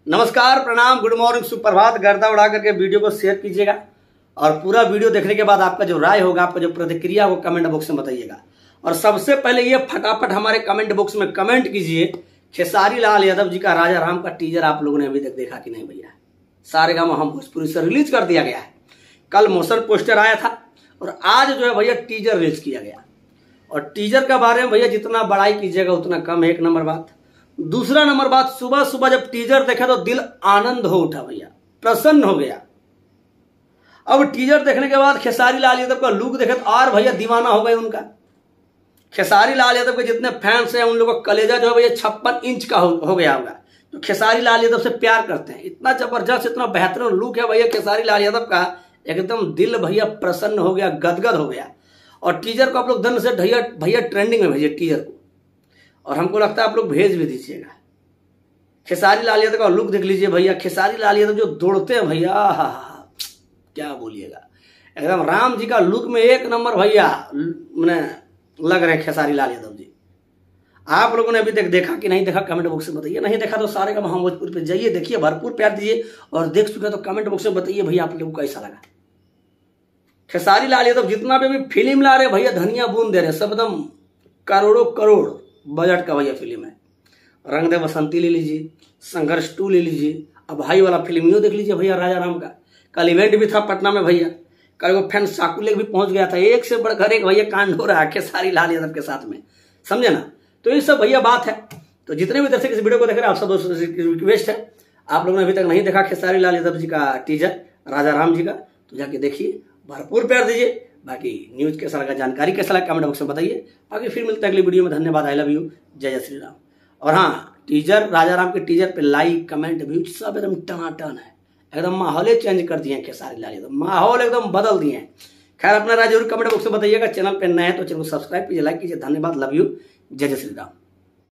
नमस्कार, प्रणाम, good morning, सुप्रभात। गर्दा उड़ा करके वीडियो को शेयर कीजिएगा और पूरा वीडियो देखने के बाद आपका जो राय होगा, आपका जो प्रतिक्रिया वो कमेंट बॉक्स में बताइएगा। और सबसे पहले ये फटाफट हमारे कमेंट बॉक्स में कमेंट कीजिए, खेसारी लाल यादव जी का राजा राम का टीजर आप लोगों ने अभी तक देखा कि नहीं भैया? सारेगामा हम भोजपुरी से रिलीज कर दिया गया है। कल मोशन पोस्टर आया था और आज जो है भैया टीजर रिलीज किया गया। और टीजर के बारे में भैया जितना बड़ाई कीजिएगा उतना कम है, एक नंबर बात। दूसरा नंबर बात, सुबह सुबह जब टीजर देखा तो दिल आनंद हो उठा भैया, प्रसन्न हो गया। अब टीजर देखने के बाद खेसारी लाल यादव का लुक देखे तो और भैया दीवाना हो गए उनका। खेसारी लाल यादव के जितने फैंस हैं उन लोगों का कलेजा जो है भैया 56 इंच का हो गया होगा, तो खेसारी लाल यादव से प्यार करते हैं। इतना जबरदस्त, इतना बेहतरीन लुक है भैया खेसारी लाल यादव का, एकदम दिल भैया प्रसन्न हो गया, गदगद हो गया। और टीजर को आप लोग धन से भैया ट्रेंडिंग में भेजिए टीजर को, और हमको लगता है आप लोग भेज भी दीजिएगा। खेसारी लाल यादव का लुक देख लीजिए भैया, खेसारी लाल यादव जो दौड़ते हैं भैया, क्या बोलिएगा, एकदम राम जी का लुक में एक नंबर भैया मैंने लग रहे हैं खेसारी लाल यादव जी। आप लोगों ने अभी तक देखा कि नहीं देखा कमेंट बॉक्स में बताइए। नहीं देखा तो सारेगामा हम भोजपुरी पे जाइए, देखिए, भरपूर प्यार दीजिए। और देख चुके तो कमेंट बॉक्स में बताइए भैया आप लोगों को कैसा लगा। खेसारी लाल यादव जितना भी फिल्म ला रहे भैया, धनिया बूंद दे रहे, सब एकदम करोड़ों करोड़ बजट का भैया फिल्म है। रंग दे बसंती ले लीजिए, संघर्ष 2 ले लीजिए, अब भाई वाला फिल्म यो देख लीजिए भैया राजा राम का। कल इवेंट भी था पटना में भैया, कल वो फैन साकू लेक भी पहुंच गया था। एक से बढ़कर एक भैया कांड हो रहा है खेसारी लाल यादव के साथ में, समझे ना? तो ये सब भैया बात है। तो जितने भी दर्शक इस वीडियो को देख रहे हैं, आप सब रिक्वेस्ट है, आप लोगों ने अभी तक नहीं देखा खेसारी लाल यादव जी का टीजर राजा राम जी का, तो जाके देखिए, भरपूर प्यार दीजिए। बाकी न्यूज कैसा लगा, जानकारी कैसा लगा कमेंट बॉक्स में बताइए। बाकी फिर मिलते हैं अगली वीडियो में। धन्यवाद, आई लव यू, जय जय श्री राम। और हाँ, टीजर राजा राम के टीजर पे लाइक कमेंट व्यूज सब एकदम टनाटन है, एकदम माहौल चेंज कर दिए हैं खेसारी लाल यादव, माहौल एकदम बदल दिए हैं। खैर, अपना राय जरूर कमेंट बॉक्स में बताइएगा। चैनल पे नए हैं तो चैनल को सब्सक्राइब कीजिए, लाइक कीजिए। धन्यवाद, लव यू, जय जय श्री राम।